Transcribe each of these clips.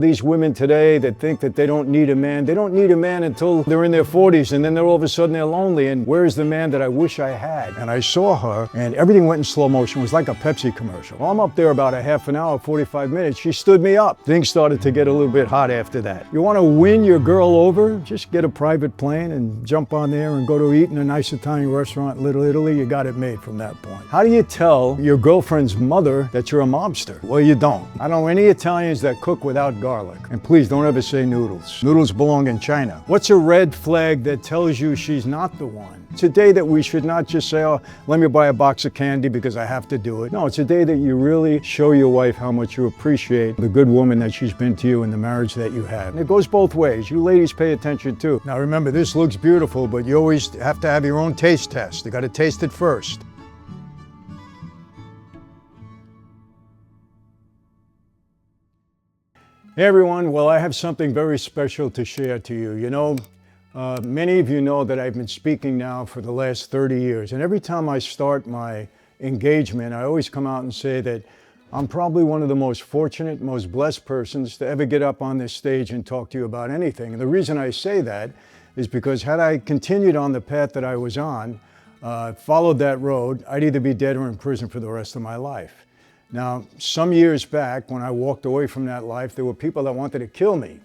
These women today that think that they don't need a man, they don't need a man until they're in their 40s, and then all of a sudden they're lonely, and where's the man that I wish I had? And I saw her, and everything went in slow motion. It was like a Pepsi commercial. Well, I'm up there about a half an hour, 45 minutes. She stood me up. Things started to get a little bit hot after that. You want to win your girl over? Just get a private plane and jump on there and go to eat in a nice Italian restaurant in Little Italy. You got it made from that point. How do you tell your girlfriend's mother that you're a mobster? Well, you don't. I don't know any Italians that cook without garlic. And please don't ever say noodles. Noodles belong in China. What's a red flag that tells you she's not the one? It's a day that we should not just say, oh, let me buy a box of candy because I have to do it. No, it's a day that you really show your wife how much you appreciate the good woman that she's been to you in the marriage that you have. And it goes both ways. You ladies pay attention too. Now remember, this looks beautiful, but you always have to have your own taste test. You got to taste it first. Hey everyone, well I have something very special to share to you. You know, many of you know that I've been speaking now for the last 30 years, and every time I start my engagement, I always come out and say that I'm probably one of the most fortunate, most blessed persons to ever get up on this stage and talk to you about anything. And the reason I say that is because had I continued on the path that I was on, followed that road, I'd either be dead or in prison for the rest of my life. Now, some years back, when I walked away from that life, there were people that wanted to kill me.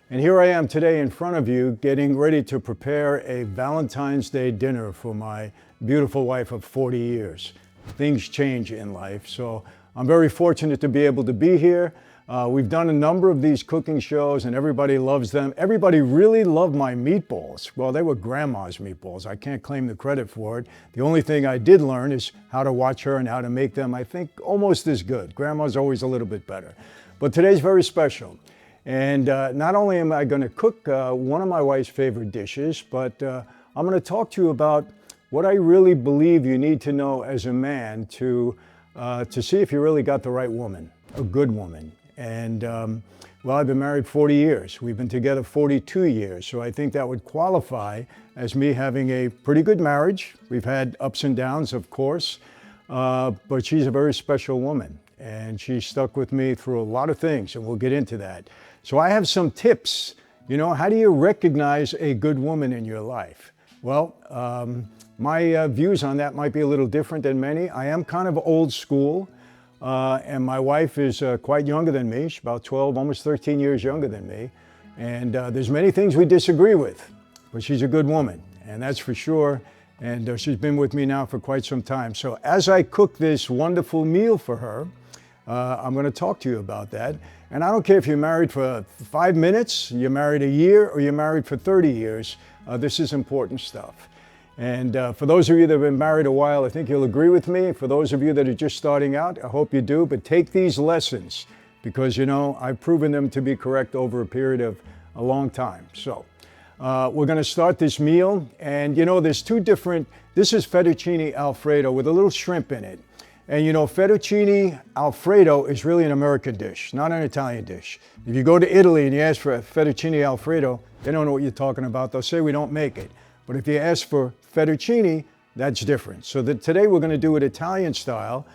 And here I am today in front of you, getting ready to prepare a Valentine's Day dinner for my beautiful wife of 40 years. Things change in life, so I'm very fortunate to be able to be here. We've done a number of these cooking shows and everybody loves them. Everybody really loved my meatballs. Well, they were grandma's meatballs. I can't claim the credit for it. The only thing I did learn is how to watch her and how to make them, I think, almost as good. Grandma's always a little bit better. But today's very special. And not only am I going to cook one of my wife's favorite dishes, but I'm going to talk to you about what I really believe you need to know as a man to see if you really got the right woman, a good woman. And well, I've been married 40 years. We've been together 42 years. So I think that would qualify as me having a pretty good marriage. We've had ups and downs, of course, but she's a very special woman. And she stuck with me through a lot of things, and we'll get into that. So I have some tips. You know, how do you recognize a good woman in your life? Well, my views on that might be a little different than many. I am kind of old school. And my wife is quite younger than me. She's about 12, almost 13 years younger than me. And there's many things we disagree with, but she's a good woman, and that's for sure. And she's been with me now for quite some time. So as I cook this wonderful meal for her, I'm going to talk to you about that. And I don't care if you're married for 5 minutes, you're married a year, or you're married for 30 years. This is important stuff. And for those of you that have been married a while, I think you'll agree with me. For those of you that are just starting out, I hope you do. But take these lessons because, you know, I've proven them to be correct over a period of a long time. So we're going to start this meal. And, you know, there's two different, this is Fettuccine Alfredo with a little shrimp in it. And, you know, Fettuccine Alfredo is really an American dish, not an Italian dish. If you go to Italy and you ask for Fettuccine Alfredo, they don't know what you're talking about. They'll say we don't make it. But if you ask for fettuccine, that's different. So today we're going to do it Italian style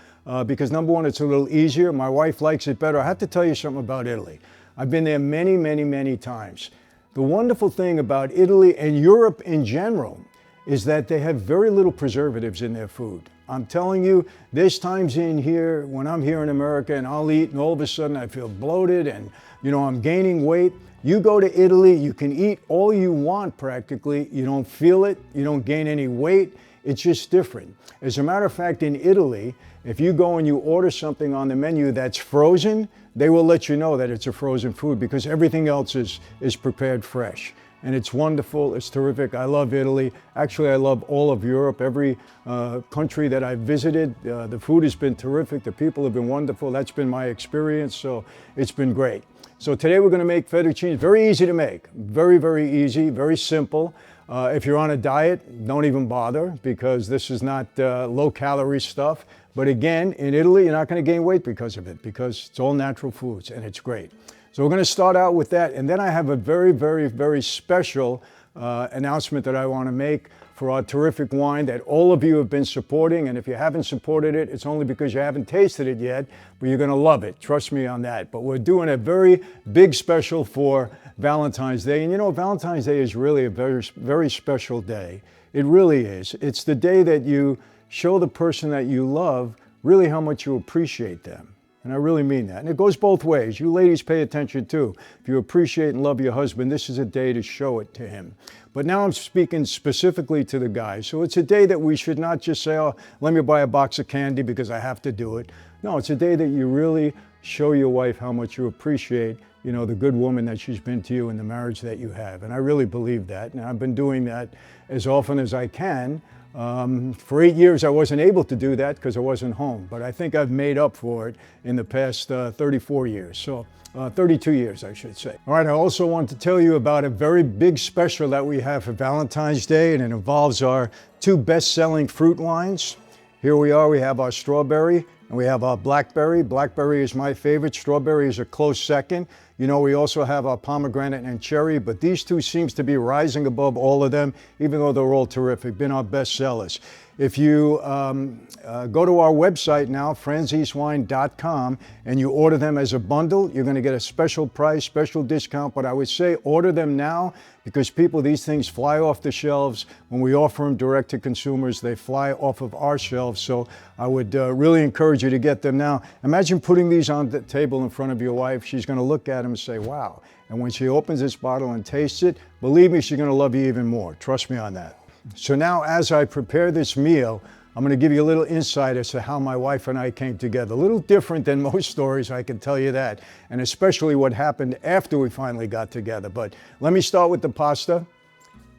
because number one, it's a little easier. My wife likes it better. I have to tell you something about Italy. I've been there many, many, many times. The wonderful thing about Italy and Europe in general is that they have very little preservatives in their food. I'm telling you, there's times in here when I'm here in America and I'll eat and all of a sudden I feel bloated and, you know, I'm gaining weight. You go to Italy, you can eat all you want practically. You don't feel it, you don't gain any weight. It's just different. As a matter of fact, in Italy, if you go and you order something on the menu that's frozen, they will let you know that it's a frozen food because everything else is prepared fresh. And it's wonderful, it's terrific. I love Italy. Actually, I love all of Europe. Every country that I've visited, the food has been terrific. The people have been wonderful. That's been my experience, so it's been great. So today we're going to make fettuccine. Very easy to make. Very, very easy, very simple. If you're on a diet, don't even bother because this is not low-calorie stuff. But again, in Italy, you're not going to gain weight because of it because it's all natural foods and it's great. So we're going to start out with that. And then I have a very, very, very special announcement that I want to make for our terrific wine that all of you have been supporting. And if you haven't supported it, it's only because you haven't tasted it yet, but you're going to love it. Trust me on that. But we're doing a very big special for Valentine's Day. And you know, Valentine's Day is really a very, very special day. It really is. It's the day that you show the person that you love really how much you appreciate them. And I really mean that. And it goes both ways. You ladies pay attention too. If you appreciate and love your husband, this is a day to show it to him. But now I'm speaking specifically to the guys. So it's a day that we should not just say, oh, let me buy a box of candy because I have to do it. No, it's a day that you really show your wife how much you appreciate, you know, the good woman that she's been to you in the marriage that you have. And I really believe that. And I've been doing that as often as I can. For 8 years, I wasn't able to do that because I wasn't home, but I think I've made up for it in the past 34 years, so 32 years, I should say. All right, I also want to tell you about a very big special that we have for Valentine's Day, and it involves our two best-selling fruit wines. Here we are, we have our strawberry and we have our blackberry. Blackberry is my favorite, strawberry is a close second. You know, we also have our pomegranate and cherry, but these two seems to be rising above all of them, even though they're all terrific, been our best sellers. If you go to our website now, franzesewine.com, and you order them as a bundle, you're going to get a special price, special discount, but I would say order them now because people, these things fly off the shelves. When we offer them direct to consumers, they fly off of our shelves, so I would really encourage you to get them now. Imagine putting these on the table in front of your wife. She's going to look at them and say, wow. And when she opens this bottle and tastes it, believe me, she's going to love you even more. Trust me on that. So now as I prepare this meal, I'm going to give you a little insight as to how my wife and I came together. A little different than most stories, I can tell you that, and especially what happened after we finally got together. But let me start with the pasta.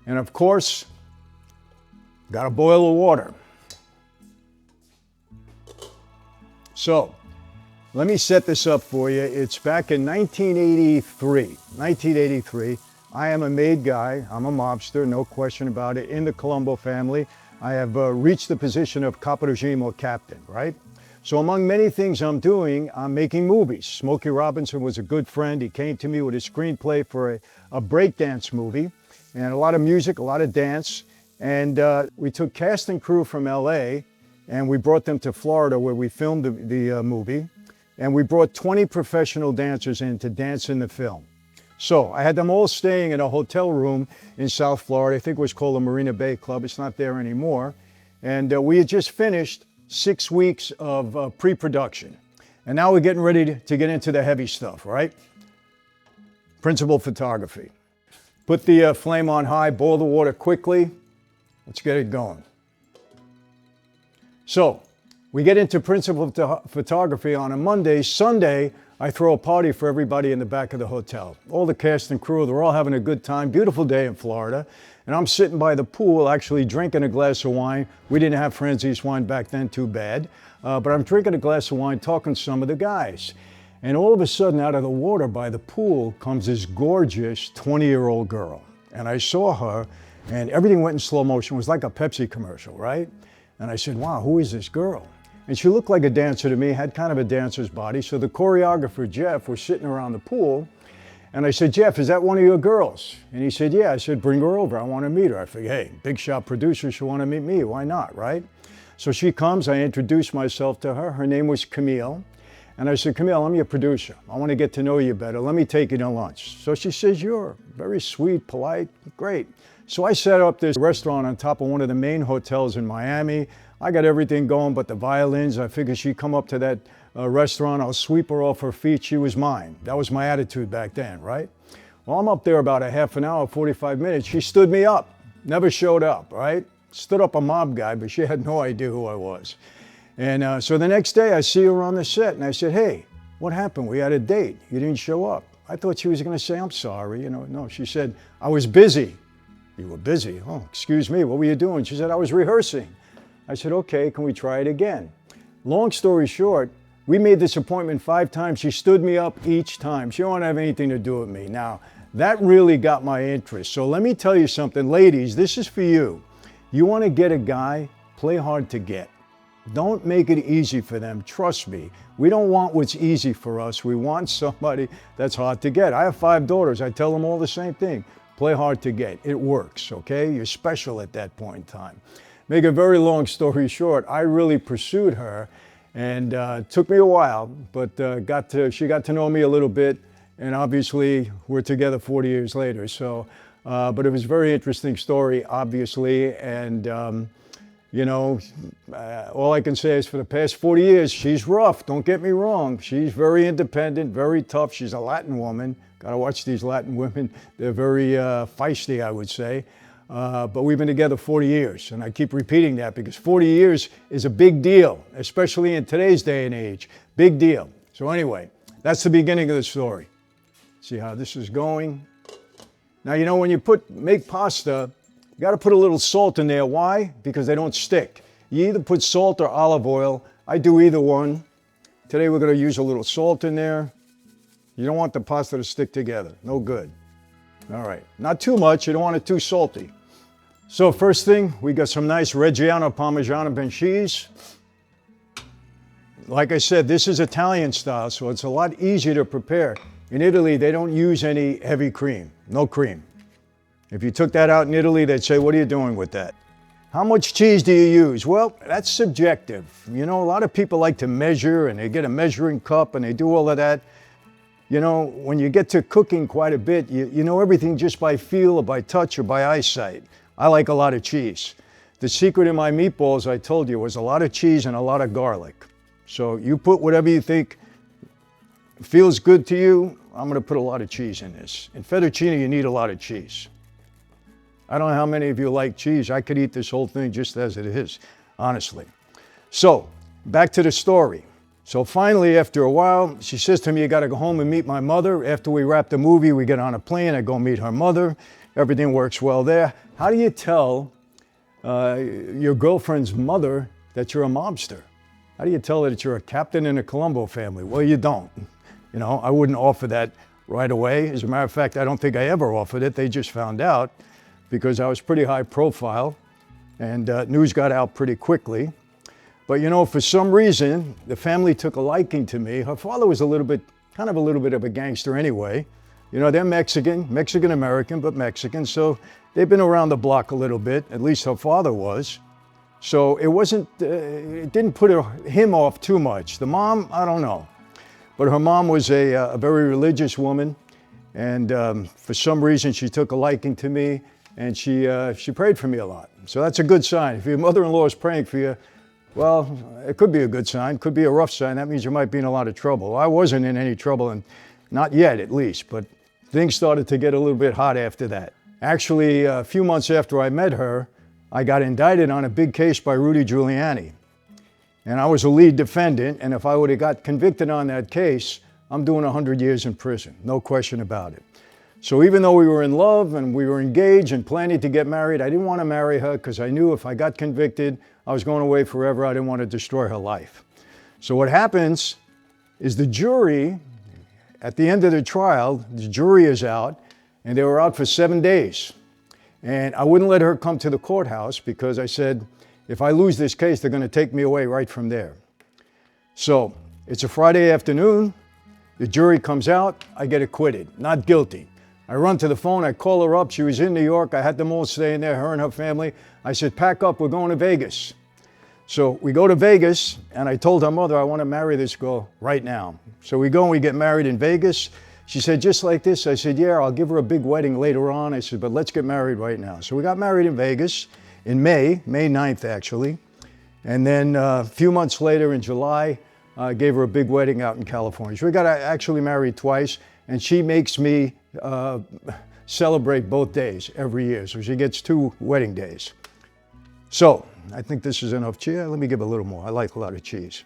And of course, got a boil of water. So let me set this up for you. It's back in 1983. I am a made guy. I'm a mobster, no question about it. In the Colombo family, I have reached the position of caporagimo captain, right? So among many things I'm doing, I'm making movies. Smokey Robinson was a good friend. He came to me with a screenplay for a breakdance movie, and a lot of music, a lot of dance. And we took cast and crew from LA, and we brought them to Florida where we filmed the movie. And we brought 20 professional dancers in to dance in the film. So I had them all staying in a hotel room in South Florida. I think it was called the Marina Bay Club. It's not there anymore. And we had just finished 6 weeks of pre-production. And now we're getting ready to get into the heavy stuff, right? Principal photography. Put the flame on high, boil the water quickly. Let's get it going. So we get into principal photography on a Monday. Sunday, I throw a party for everybody in the back of the hotel. All the cast and crew, they're all having a good time. Beautiful day in Florida. And I'm sitting by the pool actually drinking a glass of wine. We didn't have Franzese wine back then, too bad. But I'm drinking a glass of wine, talking to some of the guys. And all of a sudden, out of the water by the pool comes this gorgeous 20-year-old girl. And I saw her, and everything went in slow motion. It was like a Pepsi commercial, right? And I said, wow, who is this girl? And she looked like a dancer to me, had kind of a dancer's body. So the choreographer, Jeff, was sitting around the pool. And I said, Jeff, is that one of your girls? And he said, yeah. I said, bring her over. I want to meet her. I figured, hey, big shot producer, she'll want to meet me. Why not, right? So she comes. I introduced myself to her. Her name was Camille. And I said, Camille, I'm your producer. I want to get to know you better. Let me take you to lunch. So she says, you're very sweet, polite, great. So I set up this restaurant on top of one of the main hotels in Miami. I got everything going but the violins. I figured she'd come up to that restaurant, I'll sweep her off her feet, she was mine. That was my attitude back then, right? Well, I'm up there about a half an hour, 45 minutes. She stood me up, never showed up, right? Stood up a mob guy, but she had no idea who I was. And so the next day I see her on the set and I said, hey, what happened? We had a date, you didn't show up. I thought she was gonna say, I'm sorry, you know. No, she said, I was busy. You were busy? Oh, excuse me, what were you doing? She said, I was rehearsing. I said, okay, can we try it again? Long story short, we made this appointment 5 times. She stood me up each time. She didn't have anything to do with me. Now, that really got my interest. So let me tell you something, ladies, this is for you. You want to get a guy, play hard to get. Don't make it easy for them, trust me. We don't want what's easy for us. We want somebody that's hard to get. I have 5 daughters. I tell them all the same thing. Play hard to get. It works, okay? You're special at that point in time. Make a very long story short, I really pursued her, and it took me a while, but she got to know me a little bit, and obviously we're together 40 years later. So, but it was a very interesting story, obviously, and you know, all I can say is for the past 40 years, she's rough, don't get me wrong. She's very independent, very tough. She's a Latin woman. Gotta watch these Latin women. They're very feisty, I would say. But we've been together 40 years, and I keep repeating that because 40 years is a big deal, especially in today's day and age. Big deal. So anyway, that's the beginning of the story. See how this is going? Now, you know, when you make pasta, you got to put a little salt in there. Why? Because they don't stick. You either put salt or olive oil. I do either one. Today we're going to use a little salt in there. You don't want the pasta to stick together. No good. All right. Not too much. You don't want it too salty. So first thing, we got some nice Reggiano Parmesan and cheese. Like I said, this is Italian style, so it's a lot easier to prepare. In Italy, they don't use any heavy cream. No cream. If you took that out in Italy, they'd say, what are you doing with that? How much cheese do you use? Well, that's subjective. You know, a lot of people like to measure, and they get a measuring cup, and they do all of that. You know, when you get to cooking quite a bit, you know everything just by feel or by touch or by eyesight. I like a lot of cheese. The secret in my meatballs, I told you, was a lot of cheese and a lot of garlic. So you put whatever you think feels good to you. I'm going to put a lot of cheese in this. In fettuccine, you need a lot of cheese. I don't know how many of you like cheese. I could eat this whole thing just as it is, honestly. So, back to the story. So finally, after a while, she says to me, you got to go home and meet my mother. After we wrap the movie, we get on a plane. I go meet her mother. Everything works well there. How do you tell your girlfriend's mother that you're a mobster? How do you tell her that you're a captain in a Colombo family? Well, you don't. You know, I wouldn't offer that right away. As a matter of fact, I don't think I ever offered it. They just found out because I was pretty high profile, and news got out pretty quickly. But you know, for some reason, the family took a liking to me. Her father was kind of a little bit of a gangster anyway. You know, they're Mexican-American, but Mexican, so they've been around the block a little bit, at least her father was. So it didn't put him off too much. The mom, I don't know. But her mom was a very religious woman, and for some reason she took a liking to me, and she prayed for me a lot. So that's a good sign. If your mother-in-law is praying for you, well, it could be a good sign, could be a rough sign. That means you might be in a lot of trouble. I wasn't in any trouble, and not yet at least, but things started to get a little bit hot after that. Actually, a few months after I met her, I got indicted on a big case by Rudy Giuliani. And I was a lead defendant, and if I would have got convicted on that case, I'm doing 100 years in prison, no question about it. So even though we were in love and we were engaged and planning to get married, I didn't want to marry her because I knew if I got convicted, I was going away forever. I didn't want to destroy her life. So what happens is the jury, at the end of the trial, the jury is out, and they were out for 7 days. And I wouldn't let her come to the courthouse because I said, if I lose this case, they're going to take me away right from there. So it's a Friday afternoon. The jury comes out. I get acquitted, not guilty. I run to the phone. I call her up. She was in New York. I had them all staying there, her and her family. I said, pack up. We're going to Vegas. So we go to Vegas, and I told her mother, I want to marry this girl right now. So we go and we get married in Vegas. She said, just like this? I said, yeah, I'll give her a big wedding later on. I said, but let's get married right now. So we got married in Vegas in May 9th, actually. And then a few months later in July, I gave her a big wedding out in California. So we got actually married twice, and she makes me celebrate both days every year. So she gets 2 wedding days. So I think this is enough cheese. Let me give a little more. I like a lot of cheese.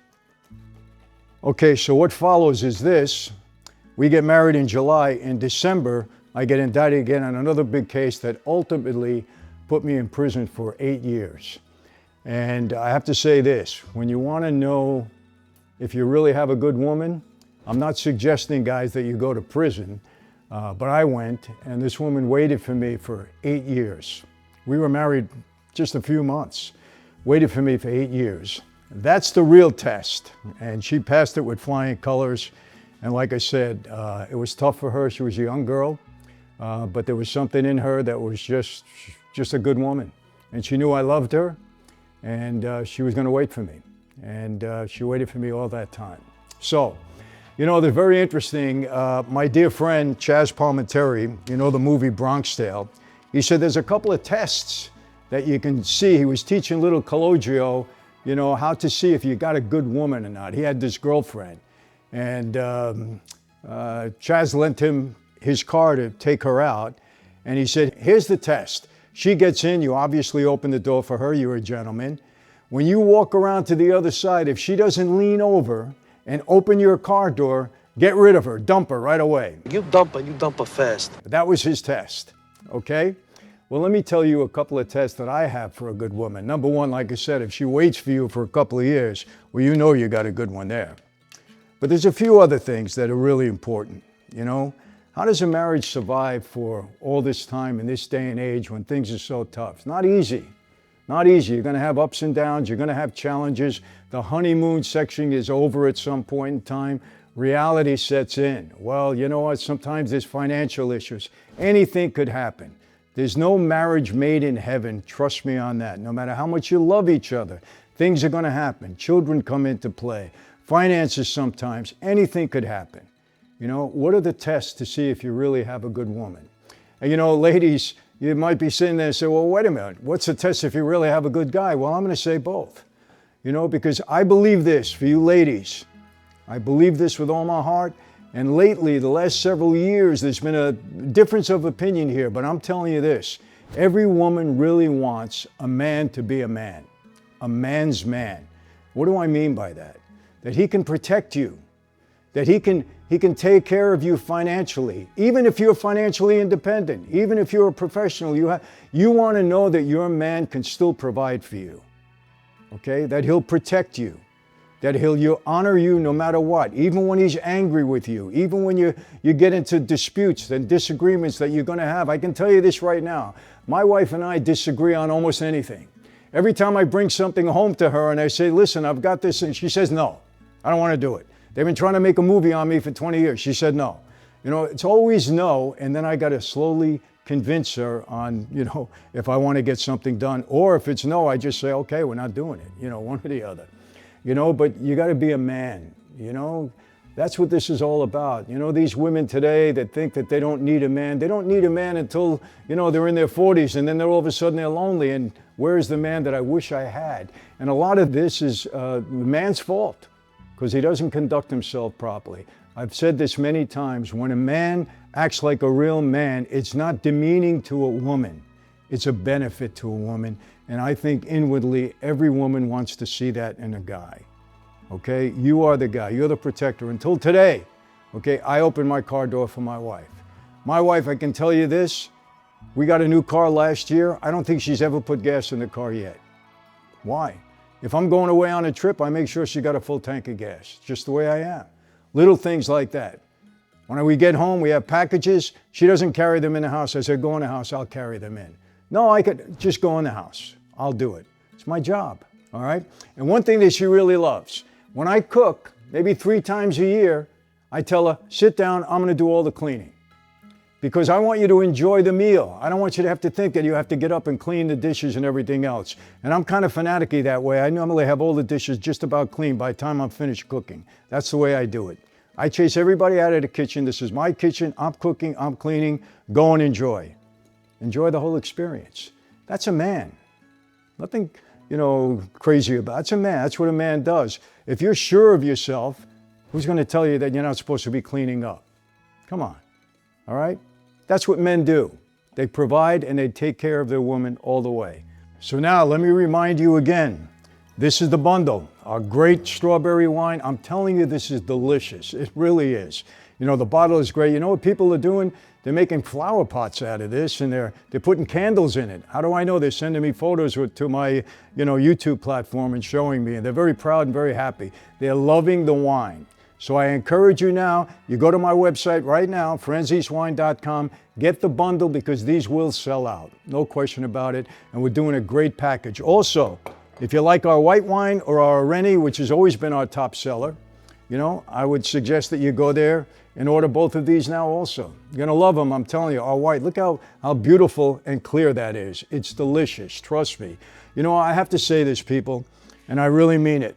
Okay, so what follows is this. We get married in July. In December, I get indicted again on another big case that ultimately put me in prison for 8 years. And I have to say this, when you want to know if you really have a good woman, I'm not suggesting, guys, that you go to prison, but I went, and this woman waited for me for 8 years. We were married just a few months, waited for me for 8 years. That's the real test, and she passed it with flying colors. And like I said, it was tough for her. She was a young girl, But there was something in her that was just a good woman. And she knew I loved her, and she was going to wait for me. And she waited for me all that time. So, you know, they're very interesting. My dear friend, Chaz Palminteri, you know the movie Bronx Tale, he said there's a couple of tests that you can see. He was teaching little Cologio, you know, how to see if you got a good woman or not. He had this girlfriend, and Chaz lent him his car to take her out, and he said, here's the test. She gets in, you obviously open the door for her, you're a gentleman. When you walk around to the other side, if she doesn't lean over and open your car door, get rid of her, dump her right away. You dump her fast. That was his test, okay? Well, let me tell you a couple of tests that I have for a good woman. Number one, like I said, if she waits for you for a couple of years, well, you know you got a good one there. But there's a few other things that are really important, you know? How does a marriage survive for all this time in this day and age when things are so tough? It's not easy. Not easy. You're going to have ups and downs. You're going to have challenges. The honeymoon section is over at some point in time. Reality sets in. Well, you know what? Sometimes there's financial issues. Anything could happen. There's no marriage made in heaven. Trust me on that. No matter how much you love each other, things are going to happen. Children come into play. Finances sometimes. Anything could happen. You know, what are the tests to see if you really have a good woman? And you know, ladies, you might be sitting there and say, well, wait a minute. What's the test if you really have a good guy? Well, I'm going to say both. You know, because I believe this for you ladies. I believe this with all my heart. And lately, the last several years, there's been a difference of opinion here. But I'm telling you this. Every woman really wants a man to be a man. A man's man. What do I mean by that? That he can protect you. That he can take care of you financially, even if you're financially independent, even if you're a professional, you want to know that your man can still provide for you, okay? That he'll protect you, that he'll honor you no matter what, even when he's angry with you, even when you get into disputes and disagreements that you're going to have. I can tell you this right now, my wife and I disagree on almost anything. Every time I bring something home to her and I say, listen, I've got this, and she says, no, I don't want to do it. They've been trying to make a movie on me for 20 years. She said no. You know, it's always no, and then I got to slowly convince her on, you know, if I want to get something done. Or if it's no, I just say, okay, we're not doing it, you know, one or the other. You know, but you got to be a man, you know. That's what this is all about. You know, these women today that think that they don't need a man, they don't need a man until, you know, they're in their 40s, and then all of a sudden they're lonely, and where's the man that I wish I had? And a lot of this is the man's fault, because he doesn't conduct himself properly. I've said this many times, when a man acts like a real man, it's not demeaning to a woman, it's a benefit to a woman. And I think inwardly, every woman wants to see that in a guy, okay? You are the guy, you're the protector. Until today, okay, I opened my car door for my wife. My wife, I can tell you this, we got a new car last year. I don't think she's ever put gas in the car yet. Why? If I'm going away on a trip, I make sure she got a full tank of gas, just the way I am. Little things like that. When we get home, we have packages. She doesn't carry them in the house. I said, go in the house, I'll carry them in. No, I could just go in the house. I'll do it. It's my job, all right? And one thing that she really loves, when I cook, maybe 3 times a year, I tell her, sit down, I'm gonna do all the cleaning. Because I want you to enjoy the meal. I don't want you to have to think that you have to get up and clean the dishes and everything else. And I'm kind of fanatic-y that way. I normally have all the dishes just about clean by the time I'm finished cooking. That's the way I do it. I chase everybody out of the kitchen. This is my kitchen. I'm cooking, I'm cleaning. Go and enjoy. Enjoy the whole experience. That's a man. Nothing, you know, crazy about it. That's a man. That's what a man does. If you're sure of yourself, who's going to tell you that you're not supposed to be cleaning up? Come on. All right? That's what men do. They provide and they take care of their woman all the way. So now let me remind you again, this is the bundle, our great strawberry wine. I'm telling you, this is delicious. It really is. You know, the bottle is great. You know what people are doing? They're making flower pots out of this, and they're putting candles in it. How do I know? They're sending me photos to my, you know, YouTube platform and showing me, and they're very proud and very happy. They're loving the wine. So I encourage you now, you go to my website right now, franzesewine.com, get the bundle because these will sell out. No question about it. And we're doing a great package. Also, if you like our white wine or our Rennie, which has always been our top seller, you know, I would suggest that you go there and order both of these now also. You're gonna love them, I'm telling you. All white, look how beautiful and clear that is. It's delicious, trust me. You know, I have to say this, people, and I really mean it.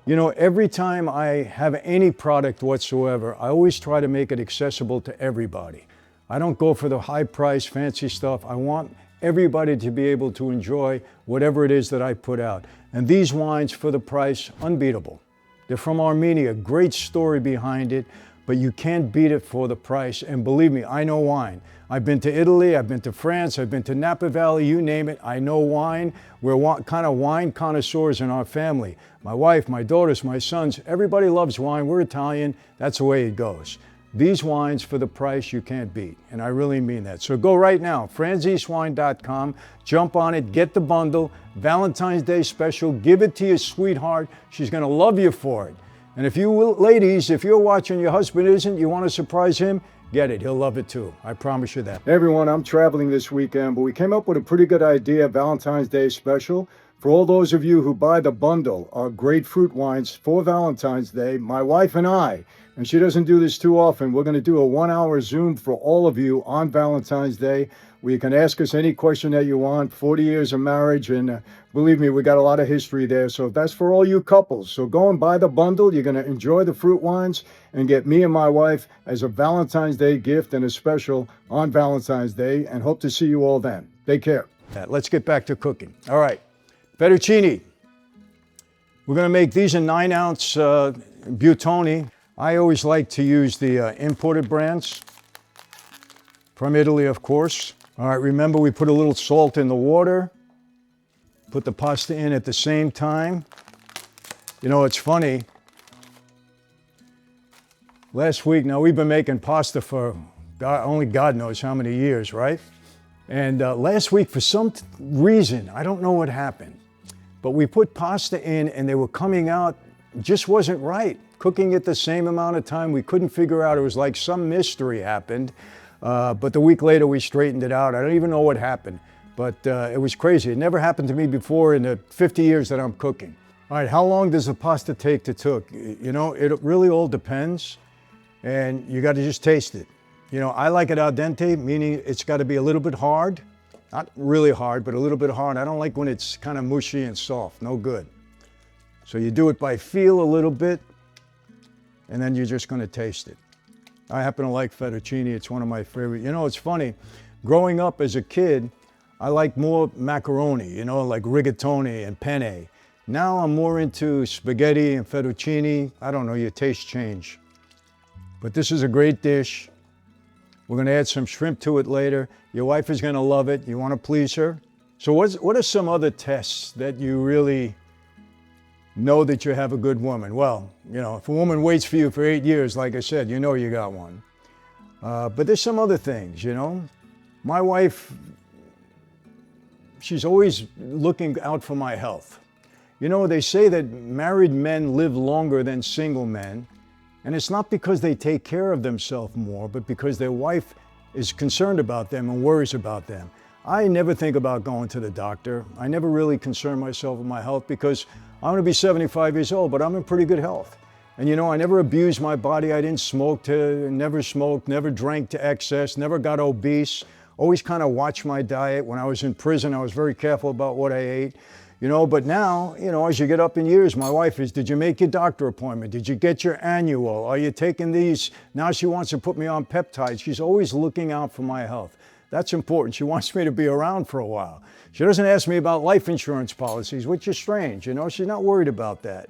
You know, every time I have any product whatsoever, I always try to make it accessible to everybody. I don't go for the high price, fancy stuff. I want everybody to be able to enjoy whatever it is that I put out. And these wines, for the price, unbeatable. They're from Armenia, great story behind it, but you can't beat it for the price. And believe me, I know wine. I've been to Italy, I've been to France, I've been to Napa Valley, you name it. I know wine. We're kind of wine connoisseurs in our family. My wife, my daughters, my sons, everybody loves wine. We're Italian, that's the way it goes. These wines for the price you can't beat, and I really mean that. So go right now, franzesewine.com, jump on it, get the bundle, Valentine's Day special, give it to your sweetheart. She's gonna love you for it. And if you ladies, if you're watching, your husband isn't, you wanna surprise him, get it, he'll love it too. I promise you that. Hey everyone, I'm traveling this weekend, but we came up with a pretty good idea, Valentine's Day special. For all those of you who buy the bundle, our grapefruit wines for Valentine's Day, my wife and I, and she doesn't do this too often, we're going to do a 1-hour Zoom for all of you on Valentine's Day, where you can ask us any question that you want, 40 years of marriage, and believe me, we got a lot of history there, so that's for all you couples. So go and buy the bundle, you're going to enjoy the fruit wines, and get me and my wife as a Valentine's Day gift and a special on Valentine's Day, and hope to see you all then. Take care. Let's get back to cooking. All right, fettuccine. We're going to make these in 9-ounce Buitoni. I always like to use the imported brands from Italy, of course. All right, remember we put a little salt in the water, put the pasta in at the same time. You know, it's funny. Last week, now we've been making pasta for only God knows how many years, right? And last week, for some reason, I don't know what happened, but we put pasta in and they were coming out, just wasn't right. Cooking it the same amount of time, we couldn't figure out. It was like some mystery happened. But the week later, we straightened it out. I don't even know what happened, but it was crazy. It never happened to me before in the 50 years that I'm cooking. All right, how long does the pasta take to cook? You know, it really all depends, and you got to just taste it. You know, I like it al dente, meaning it's got to be a little bit hard. Not really hard, but a little bit hard. I don't like when it's kind of mushy and soft, no good. So you do it by feel a little bit, and then you're just going to taste it. I happen to like fettuccine. It's one of my favorite. You know, it's funny. Growing up as a kid, I liked more macaroni, you know, like rigatoni and penne. Now I'm more into spaghetti and fettuccine. I don't know, your taste change. But this is a great dish. We're going to add some shrimp to it later. Your wife is going to love it. You want to please her. So what are some other tests that you really know that you have a good woman? Well, you know, if a woman waits for you for 8 years, like I said, you know you got one. But there's some other things, you know. My wife, she's always looking out for my health. You know, they say that married men live longer than single men, and it's not because they take care of themselves more, but because their wife is concerned about them and worries about them. I never think about going to the doctor. I never really concern myself with my health because I'm going to be 75 years old, but I'm in pretty good health. And you know, I never abused my body. I didn't never smoked, never drank to excess, never got obese. Always kind of watched my diet. When I was in prison, I was very careful about what I ate. You know, but now, you know, as you get up in years, my wife is, did you make your doctor appointment? Did you get your annual? Are you taking these? Now she wants to put me on peptides. She's always looking out for my health. That's important. She wants me to be around for a while. She doesn't ask me about life insurance policies, which is strange. You know, she's not worried about that.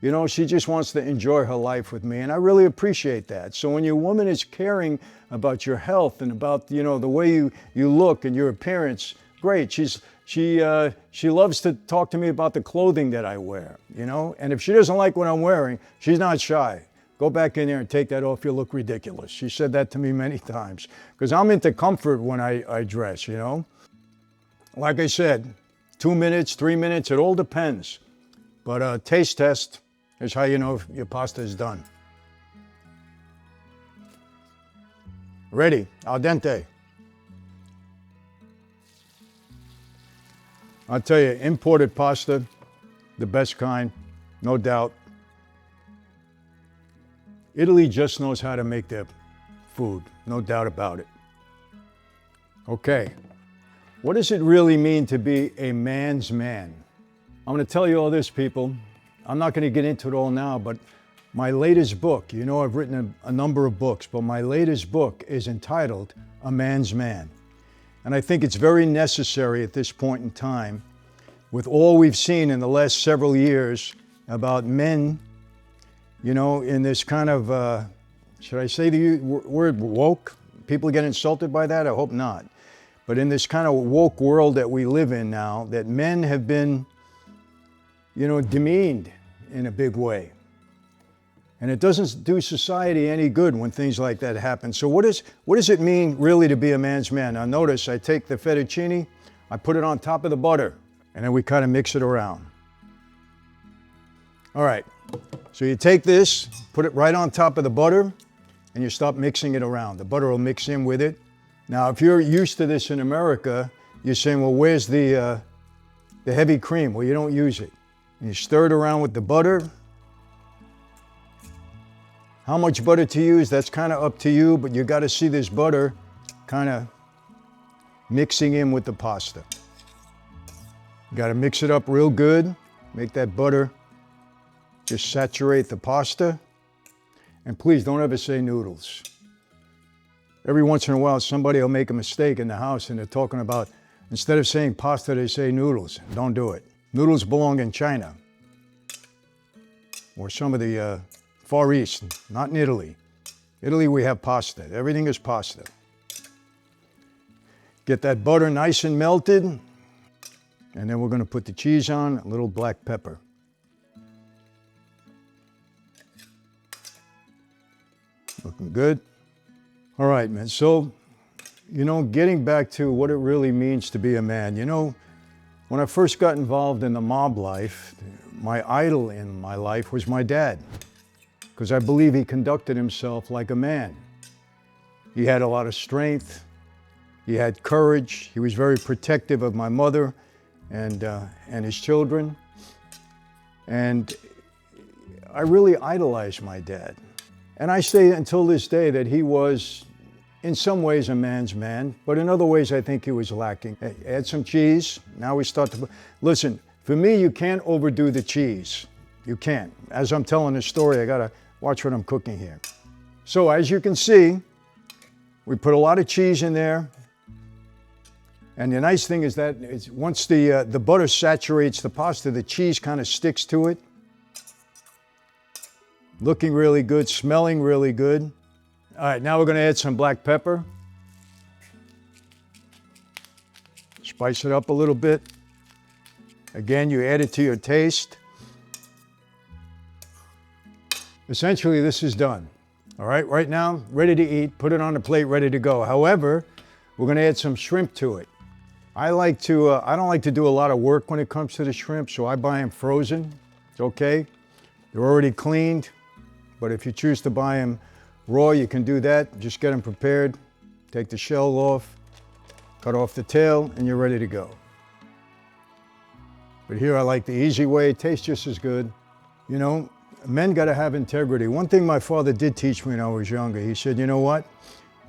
You know, she just wants to enjoy her life with me, and I really appreciate that. So when your woman is caring about your health and about, you know, the way you look and your appearance, great. She loves to talk to me about the clothing that I wear, you know, and if she doesn't like what I'm wearing, she's not shy. Go back in there and take that off, you look ridiculous. She said that to me many times, because I'm into comfort when I dress, you know. Like I said, 2 minutes, 3 minutes, it all depends. But a taste test is how you know if your pasta is done. Ready, al dente. I'll tell you, imported pasta, the best kind, no doubt. Italy just knows how to make their food, no doubt about it. Okay, what does it really mean to be a man's man? I'm going to tell you all this, people. I'm not going to get into it all now, but my latest book, you know I've written a number of books, but my latest book is entitled A Man's Man. And I think it's very necessary at this point in time, with all we've seen in the last several years about men, you know, in this kind of, should I say the word woke? People get insulted by that? I hope not. But in this kind of woke world that we live in now, that men have been, you know, demeaned in a big way. And it doesn't do society any good when things like that happen. So what does it mean really to be a man's man? Now notice I take the fettuccine, I put it on top of the butter, and then we kind of mix it around. All right, so you take this, put it right on top of the butter, and you start mixing it around. The butter will mix in with it. Now, if you're used to this in America, you're saying, well, where's the heavy cream? Well, you don't use it. And you stir it around with the butter. How much butter to use, that's kind of up to you, but you got to see this butter kind of mixing in with the pasta. You got to mix it up real good, make that butter just saturate the pasta. And please don't ever say noodles. Every once in a while, somebody will make a mistake in the house and they're talking about, instead of saying pasta, they say noodles. Don't do it. Noodles belong in China or some of the Far East, not in Italy. Italy, we have pasta. Everything is pasta. Get that butter nice and melted, and then we're going to put the cheese on, a little black pepper. Looking good. All right, man. So, you know, getting back to what it really means to be a man. You know, when I first got involved in the mob life, my idol in my life was my dad, because I believe he conducted himself like a man. He had a lot of strength. He had courage. He was very protective of my mother and his children. And I really idolized my dad. And I say until this day that he was, in some ways, a man's man, but in other ways, I think he was lacking. Add some cheese. Now we start to, listen, for me, you can't overdo the cheese. You can't. As I'm telling this story, I gotta watch what I'm cooking here. So as you can see, we put a lot of cheese in there. And the nice thing is that once the butter saturates the pasta, the cheese kind of sticks to it. Looking really good, smelling really good. All right, now we're going to add some black pepper. Spice it up a little bit. Again, you add it to your taste. Essentially, this is done. All right, right now, ready to eat. Put it on the plate, ready to go. However, we're going to add some shrimp to it. I don't like to do a lot of work when it comes to the shrimp, so I buy them frozen. It's okay. They're already cleaned. But if you choose to buy them raw, you can do that. Just get them prepared, take the shell off, cut off the tail, and you're ready to go. But here I like the easy way. It tastes just as good. You know, men got to have integrity. One thing my father did teach me when I was younger, he said, you know what?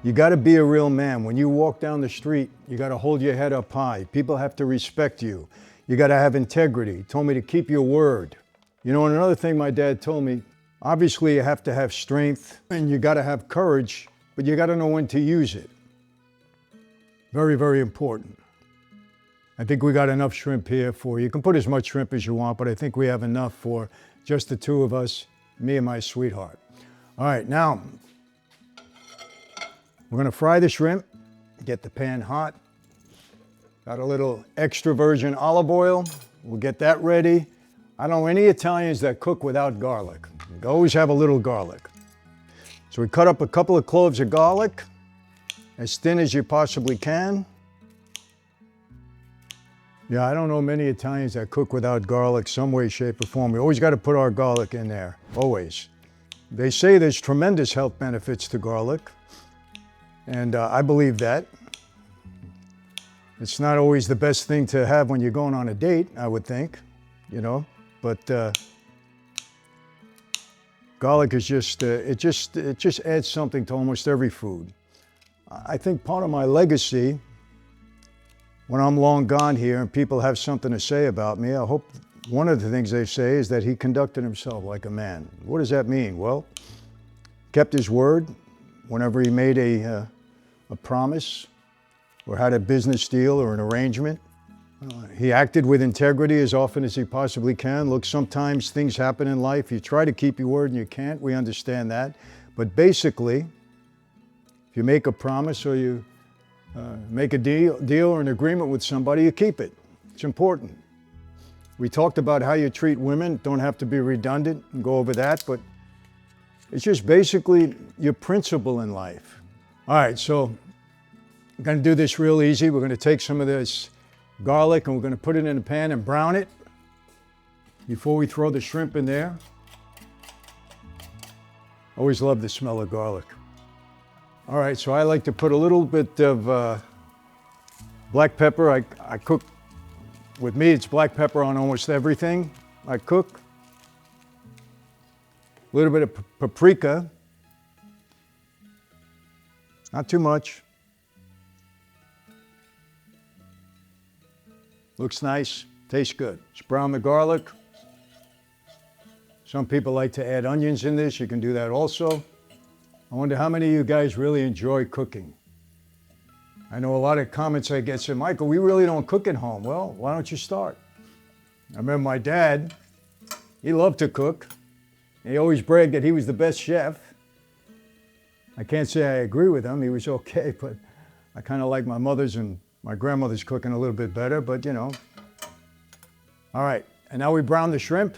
You got to be a real man. When you walk down the street, you got to hold your head up high. People have to respect you. You got to have integrity. He told me to keep your word. You know, and another thing my dad told me, obviously, you have to have strength and you got to have courage, but you got to know when to use it. Very, very important. I think we got enough shrimp here for you. You can put as much shrimp as you want, but I think we have enough for just the two of us, me and my sweetheart. All right, now we're going to fry the shrimp, get the pan hot. Got a little extra virgin olive oil. We'll get that ready. I don't know any Italians that cook without garlic. You always have a little garlic. So we cut up a couple of cloves of garlic, as thin as you possibly can. Yeah, I don't know many Italians that cook without garlic some way, shape, or form. We always got to put our garlic in there, always. They say there's tremendous health benefits to garlic, and I believe that. It's not always the best thing to have when you're going on a date, I would think, you know, but Garlic is just, it just adds something to almost every food. I think part of my legacy, when I'm long gone here and people have something to say about me, I hope one of the things they say is that he conducted himself like a man. What does that mean? Well, kept his word whenever he made a promise or had a business deal or an arrangement. He acted with integrity as often as he possibly can. Look, sometimes things happen in life. You try to keep your word and you can't. We understand that. But basically, if you make a promise or you make a deal or an agreement with somebody, you keep it. It's important. We talked about how you treat women. Don't have to be redundant and go over that, but it's just basically your principle in life. All right, so I'm going to do this real easy. We're going to take some of this garlic and we're going to put it in a pan and brown it before we throw the shrimp in there. Always love the smell of garlic. All right, so I like to put a little bit of black pepper. I cook, with me it's black pepper on almost everything I cook. A little bit of paprika, not too much. Looks nice, tastes good. Let's brown the garlic. Some people like to add onions in this. You can do that also. I wonder how many of you guys really enjoy cooking. I know a lot of comments I get say, Michael, we really don't cook at home. Well, why don't you start? I remember my dad, he loved to cook. He always bragged that he was the best chef. I can't say I agree with him. He was okay, but I kind of like my mother's and my grandmother's cooking a little bit better, but you know. All right, and now we brown the shrimp.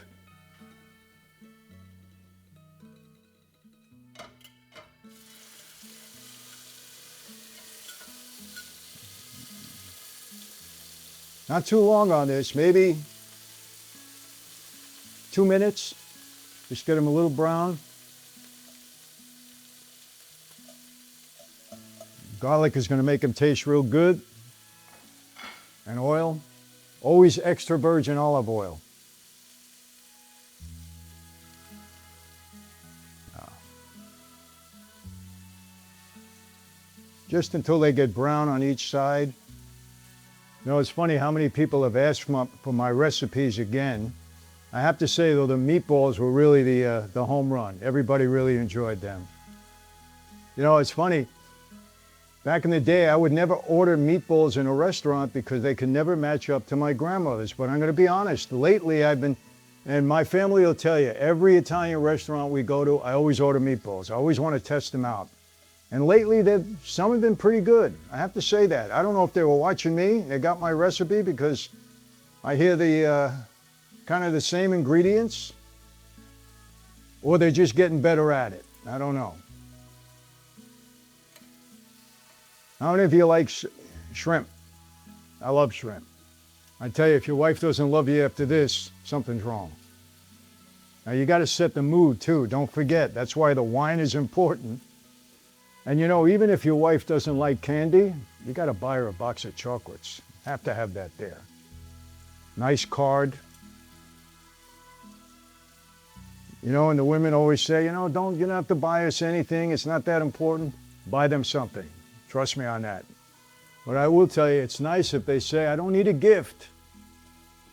Not too long on this, maybe 2 minutes. Just get them a little brown. Garlic is going to make them taste real good. And oil, always extra virgin olive oil. Just until they get brown on each side. You know, it's funny how many people have asked for my recipes again. I have to say, though, the meatballs were really the home run. Everybody really enjoyed them. You know, it's funny. Back in the day, I would never order meatballs in a restaurant because they could never match up to my grandmother's. But I'm going to be honest, lately I've been, and my family will tell you, every Italian restaurant we go to, I always order meatballs. I always want to test them out. And lately, some have been pretty good. I have to say that. I don't know if they were watching me. They got my recipe because I hear the kind of the same ingredients, or they're just getting better at it. I don't know. How many of you like shrimp? I love shrimp. I tell you, if your wife doesn't love you after this, something's wrong. Now you got to set the mood too. Don't forget, that's why the wine is important. And you know, even if your wife doesn't like candy, you got to buy her a box of chocolates. Have to have that there. Nice card. You know, and the women always say, you know, you don't have to buy us anything. It's not that important. Buy them something. Trust me on that. But I will tell you, it's nice if they say, I don't need a gift.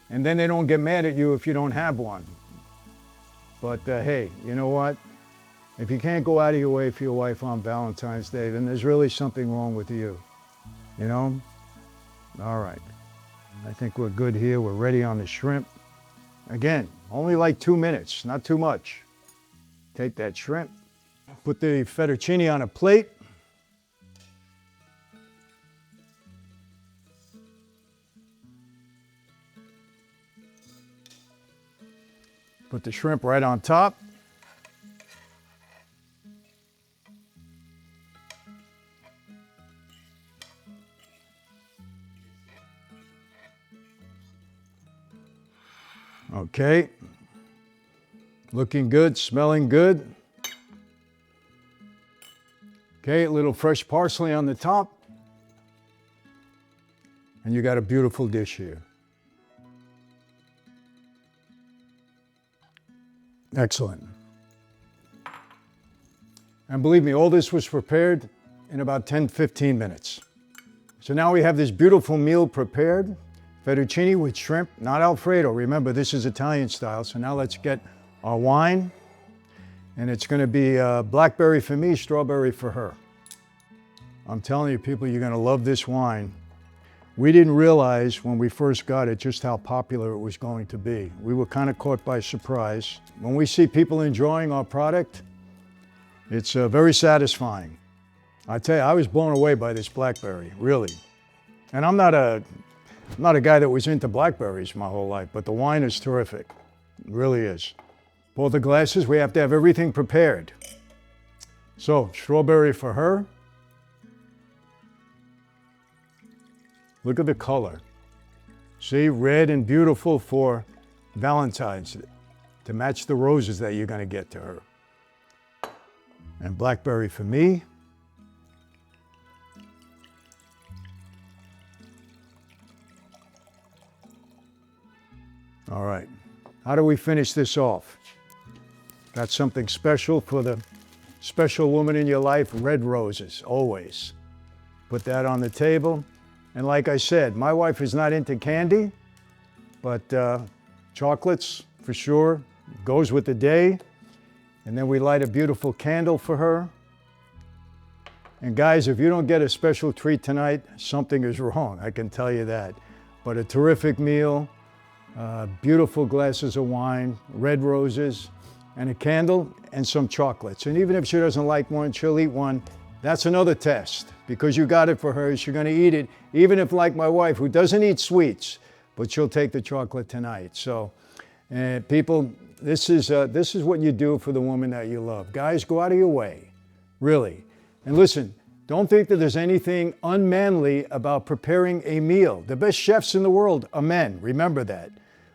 And then they don't get mad at you if you don't have one. But hey, you know what? If you can't go out of your way for your wife on Valentine's Day, then there's really something wrong with you. You know? All right. I think we're good here. We're ready on the shrimp. Again, only like 2 minutes, not too much. Take that shrimp, put the fettuccine on a plate. Put the shrimp right on top. Okay, looking good, smelling good. Okay, a little fresh parsley on the top. And you got a beautiful dish here. Excellent. And believe me, all this was prepared in about 10, 15 minutes. So now we have this beautiful meal prepared, fettuccine with shrimp, not Alfredo. Remember, this is Italian style. So now let's get our wine. And it's gonna be blackberry for me, strawberry for her. I'm telling you, people, you're gonna love this wine. We didn't realize when we first got it just how popular it was going to be. We were kind of caught by surprise. When we see people enjoying our product, it's very satisfying. I tell you, I was blown away by this blackberry, really. And I'm not a guy that was into blackberries my whole life, but the wine is terrific. It really is. Pour the glasses, we have to have everything prepared. So, strawberry for her. Look at the color. See, red and beautiful for Valentines to match the roses that you're gonna get to her. And blackberry for me. All right, how do we finish this off? Got something special for the special woman in your life, red roses, always. Put that on the table. And like I said, my wife is not into candy, but chocolates for sure, goes with the day. And then we light a beautiful candle for her. And guys, if you don't get a special treat tonight, something is wrong, I can tell you that. But a terrific meal, beautiful glasses of wine, red roses, and a candle, and some chocolates. And even if she doesn't like one, she'll eat one. That's another test, because you got it for her, she's gonna eat it, even if like my wife, who doesn't eat sweets, but she'll take the chocolate tonight. So, people, this is what you do for the woman that you love. Guys, go out of your way, really. And listen, don't think that there's anything unmanly about preparing a meal. The best chefs in the world are men, remember that,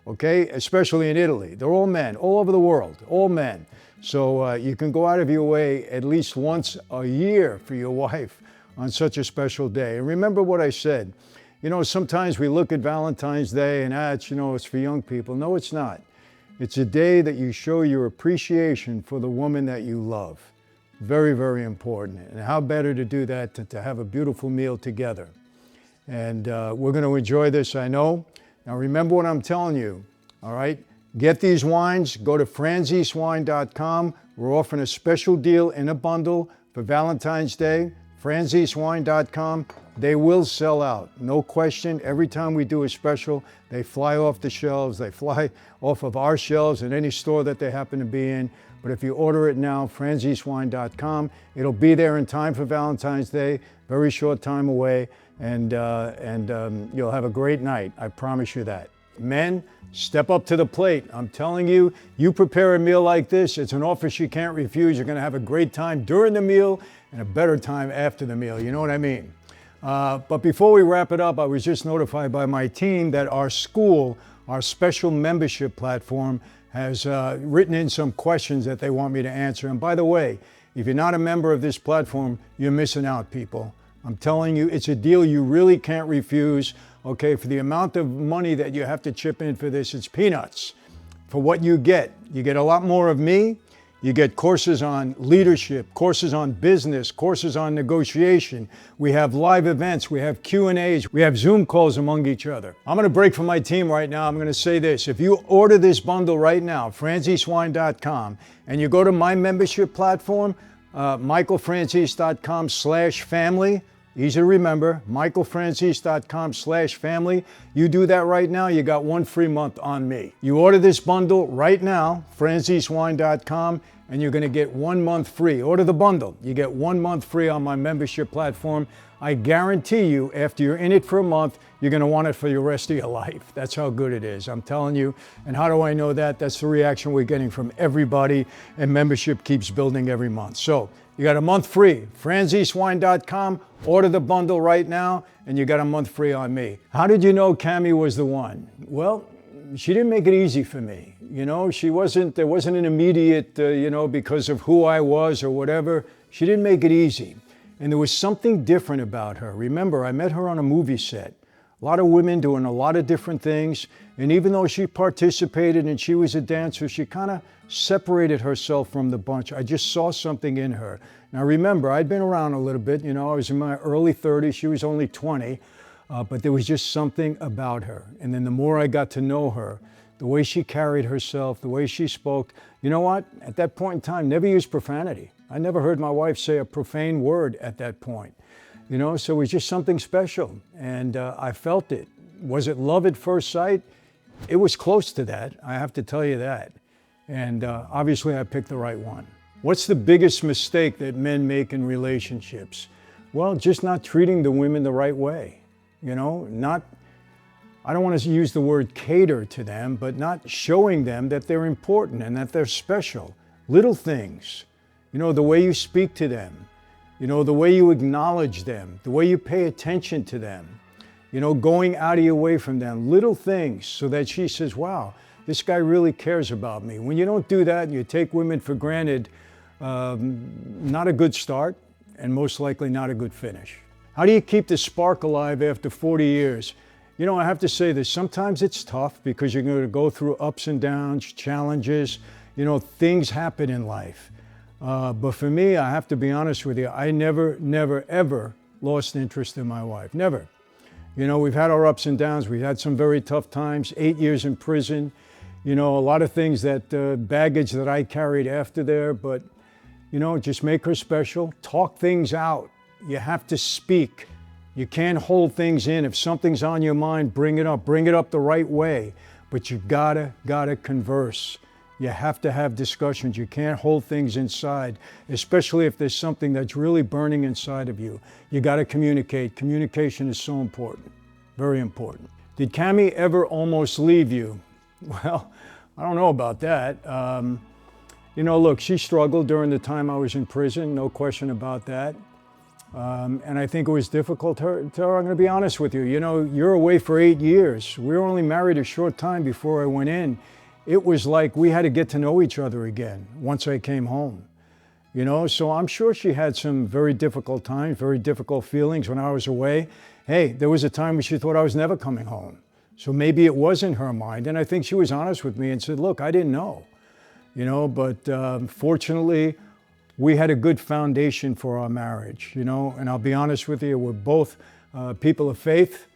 okay? Especially in Italy. They're all men, all over the world, all men. So you can go out of your way at least once a year for your wife on such a special day. And remember what I said. You know, sometimes we look at Valentine's Day and it's for young people. No, it's not. It's a day that you show your appreciation for the woman that you love. Very, very important. And how better to do that than to have a beautiful meal together. And we're going to enjoy this, I know. Now remember what I'm telling you, all right? Get these wines, go to franzesewine.com. We're offering a special deal in a bundle for Valentine's Day. franzesewine.com. They will sell out, no question. Every time we do a special, they fly off the shelves. They fly off of our shelves in any store that they happen to be in. But if you order it now, franzesewine.com, it'll be there in time for Valentine's Day, very short time away, and you'll have a great night. I promise you that. Men, step up to the plate. I'm telling you, you prepare a meal like this, it's an offer she can't refuse. You're gonna have a great time during the meal and a better time after the meal. You know what I mean? But before we wrap it up, I was just notified by my team that our school, our special membership platform, has written in some questions that they want me to answer. And by the way, if you're not a member of this platform, you're missing out, people. I'm telling you, it's a deal you really can't refuse. Okay, for the amount of money that you have to chip in for this, it's peanuts. For what you get a lot more of me. You get courses on leadership, courses on business, courses on negotiation. We have live events, we have Q&As, we have Zoom calls among each other. I'm gonna break from my team right now. I'm gonna say this. If you order this bundle right now, franzesewine.com, and you go to my membership platform, michaelfranzese.com/family, easy to remember, michaelfranzese.com/family. You do that right now, you got 1 free month on me. You order this bundle right now, franzesewine.com, and you're gonna get 1 month free. Order the bundle, you get 1 month free on my membership platform. I guarantee you, after you're in it for a month, you're gonna want it for the rest of your life. That's how good it is, I'm telling you. And how do I know that? That's the reaction we're getting from everybody, and membership keeps building every month. So, you got a month free, franzesewine.com, order the bundle right now, and you got a month free on me. How did you know Cami was the one? Well, she didn't make it easy for me. You know, there wasn't an immediate, because of who I was or whatever. She didn't make it easy. And there was something different about her. Remember, I met her on a movie set. A lot of women doing a lot of different things. And even though she participated and she was a dancer, she kind of separated herself from the bunch. I just saw something in her. Now remember, I'd been around a little bit, you know, I was in my early 30s, she was only 20, but there was just something about her. And then the more I got to know her, the way she carried herself, the way she spoke, you know what? At that point in time, never used profanity. I never heard my wife say a profane word at that point. You know, so it was just something special, and I felt it. Was it love at first sight? It was close to that, I have to tell you that. And obviously I picked the right one. What's the biggest mistake that men make in relationships? Well, just not treating the women the right way. You know, I don't want to use the word cater to them, but not showing them that they're important and that they're special. Little things, you know, the way you speak to them, you know, the way you acknowledge them, the way you pay attention to them, you know, going out of your way from them, little things so that she says, wow, this guy really cares about me. When you don't do that and you take women for granted, not a good start and most likely not a good finish. How do you keep the spark alive after 40 years? You know, I have to say this, sometimes it's tough because you're going to go through ups and downs, challenges, you know, things happen in life. But for me, I have to be honest with you, I never, ever lost interest in my wife, never. You know, we've had our ups and downs, we've had some very tough times, 8 years in prison, you know, a lot of things that, baggage that I carried after there, but, you know, just make her special, talk things out. You have to speak. You can't hold things in. If something's on your mind, bring it up the right way, but you gotta converse. You have to have discussions. You can't hold things inside, especially if there's something that's really burning inside of you. You got to communicate. Communication is so important, very important. Did Cami ever almost leave you? Well, I don't know about that. You know, look, she struggled during the time I was in prison, no question about that. And I think it was difficult to her. I'm going to be honest with you. You know, you're away for 8 years. We were only married a short time before I went in. It was like we had to get to know each other again once I came home, you know? So I'm sure she had some very difficult times, very difficult feelings when I was away. Hey, there was a time when she thought I was never coming home. So maybe it was in her mind. And I think she was honest with me and said, look, I didn't know, you know, but fortunately, we had a good foundation for our marriage, you know? And I'll be honest with you, we're both people of faith.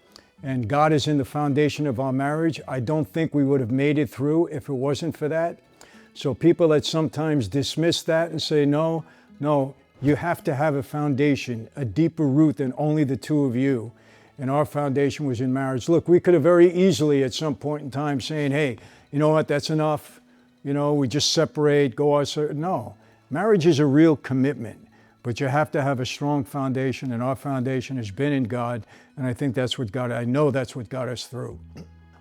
And God is in the foundation of our marriage. I don't think we would have made it through if it wasn't for that. So people that sometimes dismiss that and say, no, you have to have a foundation, a deeper root than only the two of you. And our foundation was in marriage. Look, we could have very easily at some point in time saying, hey, you know what, that's enough. You know, we just separate, go our separate. No, marriage is a real commitment. But you have to have a strong foundation, and our foundation has been in God, and I think that's what I know that's what got us through.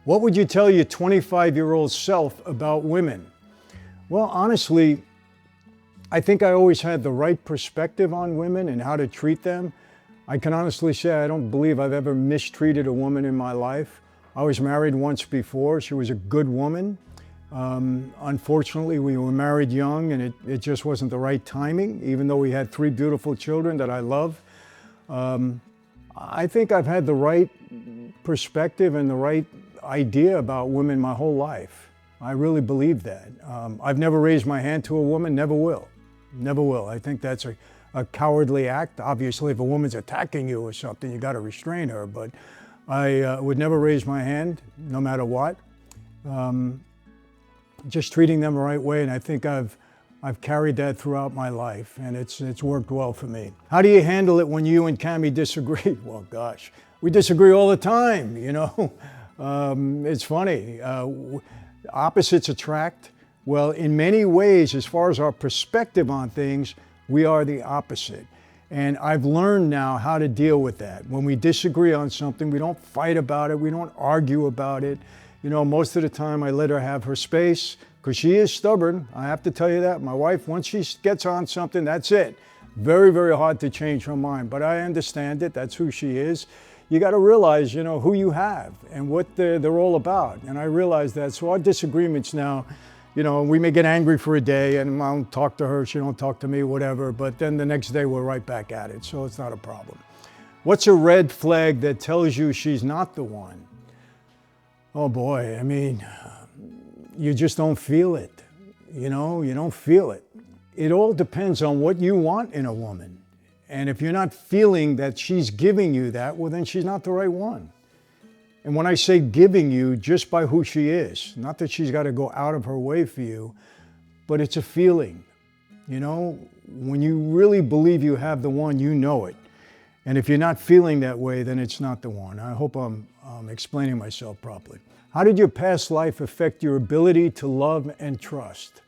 What would you tell your 25-year-old self about women? Well, honestly, I think I always had the right perspective on women and how to treat them. I can honestly say I don't believe I've ever mistreated a woman in my life. I was married once before. She was a good woman. Unfortunately, we were married young and it just wasn't the right timing, even though we had 3 beautiful children that I love. I think I've had the right perspective and the right idea about women my whole life. I really believe that. I've never raised my hand to a woman, never will. Never will. I think that's a cowardly act. Obviously, if a woman's attacking you or something, you got to restrain her, but I would never raise my hand, no matter what. Just treating them the right way, and I think I've carried that throughout my life, and it's worked well for me. How do you handle it when you and Cami disagree? Well, gosh, we disagree all the time, you know? It's funny. Opposites attract. Well, in many ways, as far as our perspective on things, we are the opposite. And I've learned now how to deal with that. When we disagree on something, we don't fight about it, we don't argue about it. You know, most of the time I let her have her space because she is stubborn. I have to tell you that. My wife, once she gets on something, that's it. Very, very hard to change her mind, but I understand it. That's who she is. You got to realize, you know, who you have and what they're all about. And I realize that. So our disagreements now, you know, we may get angry for a day and I don't talk to her, she don't talk to me, whatever. But then the next day we're right back at it. So it's not a problem. What's a red flag that tells you she's not the one? Oh boy, I mean, you just don't feel it. You know, you don't feel it. It all depends on what you want in a woman. And if you're not feeling that she's giving you that, well, then she's not the right one. And when I say giving you, just by who she is, not that she's got to go out of her way for you, but it's a feeling. You know, when you really believe you have the one, you know it. And if you're not feeling that way, then it's not the one. I hope I'm explaining myself properly. How did your past life affect your ability to love and trust?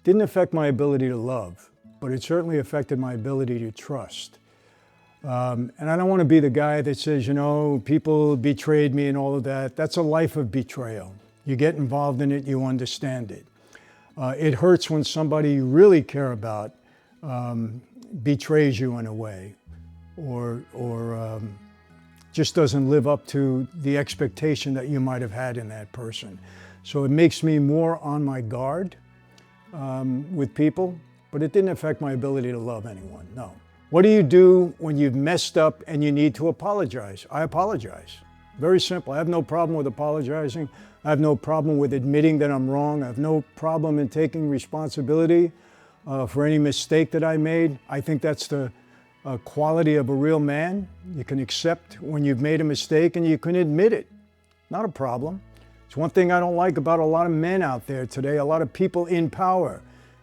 Didn't affect my ability to love, but it certainly affected my ability to trust. And I don't want to be the guy that says, you know, people betrayed me and all of that. That's a life of betrayal. You get involved in it, you understand it. It hurts when somebody you really care about betrays you in a way, or just doesn't live up to the expectation that you might have had in that person. So it makes me more on my guard with people, but it didn't affect my ability to love anyone, no. What do you do when you've messed up and you need to apologize? I apologize. Very simple. I have no problem with apologizing. I have no problem with admitting that I'm wrong. I have no problem in taking responsibility for any mistake that I made. I think that's the quality of a real man. You can accept when you've made a mistake and you can admit it. Not a problem. It's one thing I don't like about a lot of men out there today, a lot of people in power.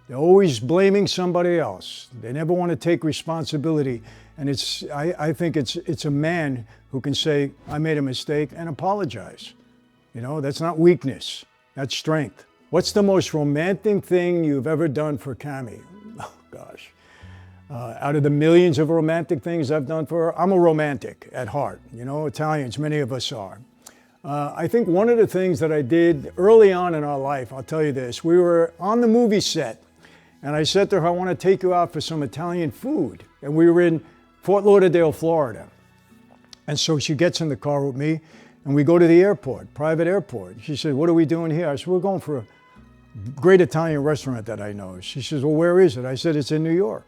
They're always blaming somebody else. They never want to take responsibility. And I think it's a man who can say, I made a mistake, and apologize. You know, that's not weakness, that's strength. What's the most romantic thing you've ever done for Cami? Oh gosh. Out of the millions of romantic things I've done for her, I'm a romantic at heart. You know, Italians, many of us are. I think one of the things that I did early on in our life, I'll tell you this, we were on the movie set, and I said to her, I want to take you out for some Italian food. And we were in Fort Lauderdale, Florida. And so she gets in the car with me, and we go to the airport, private airport. She said, what are we doing here? I said, we're going for a great Italian restaurant that I know. She says, well, where is it? I said, it's in New York.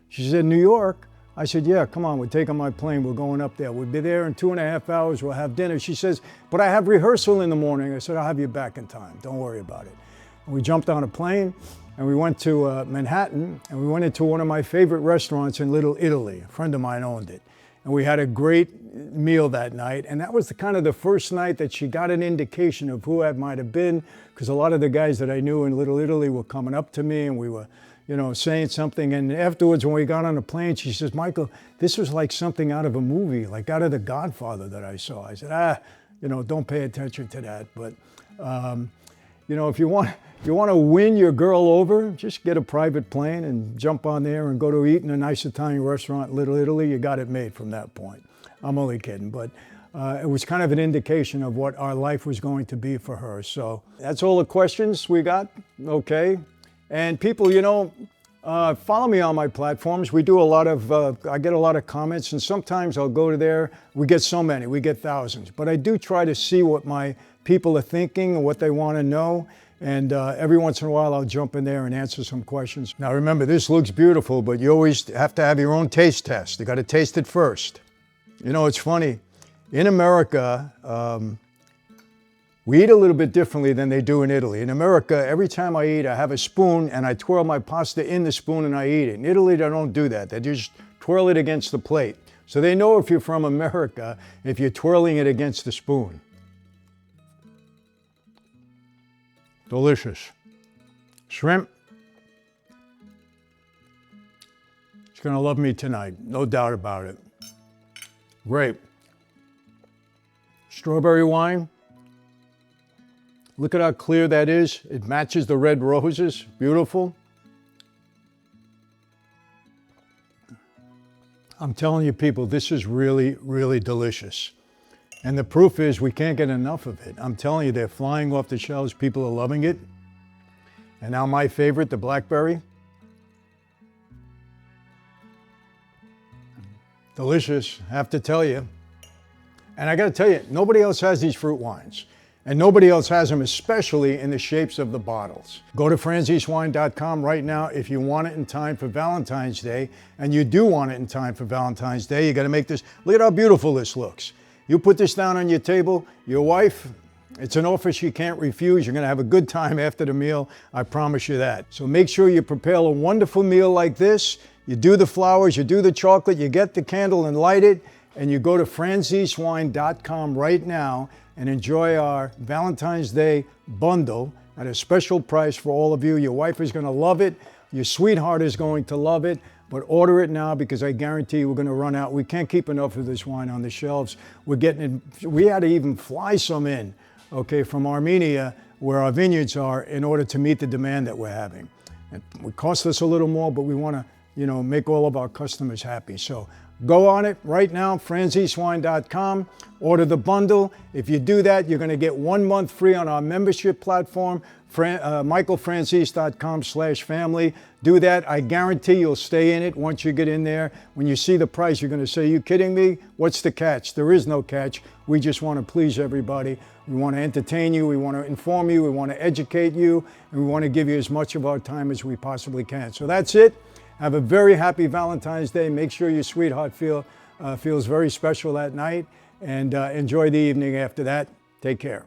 She said, New York? I said, yeah, come on, we're taking my plane, we're going up there. We'll be there in 2.5 hours, we'll have dinner. She says, but I have rehearsal in the morning. I said, I'll have you back in time, don't worry about it. And we jumped on a plane, and we went to Manhattan, and we went into one of my favorite restaurants in Little Italy. A friend of mine owned it. And we had a great meal that night, and that was the first night that she got an indication of who I might have been, because a lot of the guys that I knew in Little Italy were coming up to me, and we were, you know, saying something. And afterwards, when we got on the plane, she says, Michael, this was like something out of a movie, like out of The Godfather that I saw. I said, you know, don't pay attention to that. But, you know, if you want to win your girl over, just get a private plane and jump on there and go to eat in a nice Italian restaurant in Little Italy. You got it made from that point. I'm only kidding, but it was kind of an indication of what our life was going to be for her. So that's all the questions we got. Okay. And people, you know, follow me on my platforms. We do a lot of, I get a lot of comments, and sometimes I'll go to there. We get so many, we get thousands. But I do try to see what my people are thinking and what they want to know. And every once in a while, I'll jump in there and answer some questions. Now remember, this looks beautiful, but you always have to have your own taste test. You got to taste it first. You know, it's funny. In America, we eat a little bit differently than they do in Italy. In America, every time I eat, I have a spoon and I twirl my pasta in the spoon and I eat it. In Italy, they don't do that. They just twirl it against the plate. So they know if you're from America, if you're twirling it against the spoon. Delicious. Shrimp. She's gonna love me tonight, no doubt about it. Great. Strawberry wine. Look at how clear that is. It matches the red roses. Beautiful. I'm telling you people, this is really, really delicious. And the proof is we can't get enough of it. I'm telling you, they're flying off the shelves. People are loving it. And now my favorite, the blackberry. Delicious, I have to tell you. And I got to tell you, nobody else has these fruit wines. And nobody else has them, especially in the shapes of the bottles. Go to franzesewine.com right now if you want it in time for Valentine's Day. And you do want it in time for Valentine's Day. You got to make this, look at how beautiful this looks. You put this down on your table, your wife, it's an offer she can't refuse. You're going to have a good time after the meal. I promise you that. So make sure you prepare a wonderful meal like this. You do the flowers, you do the chocolate, you get the candle and light it, and you go to franzesewine.com right now and enjoy our Valentine's Day bundle at a special price for all of you. Your wife is going to love it. Your sweetheart is going to love it. But order it now because I guarantee you we're going to run out. We can't keep enough of this wine on the shelves. We're getting it. We had to even fly some in, okay, from Armenia, where our vineyards are, in order to meet the demand that we're having. It would cost us a little more, but we want to, make all of our customers happy. So go on it right now, franzesewine.com, order the bundle. If you do that, you're going to get 1 month free on our membership platform, michaelfranzese.com/family. Do that. I guarantee you'll stay in it once you get in there. When you see the price, you're going to say, you kidding me? What's the catch? There is no catch. We just want to please everybody. We want to entertain you. We want to inform you. We want to educate you. And we want to give you as much of our time as we possibly can. So that's it. Have a very happy Valentine's Day. Make sure your sweetheart feels very special that night. And enjoy the evening after that. Take care.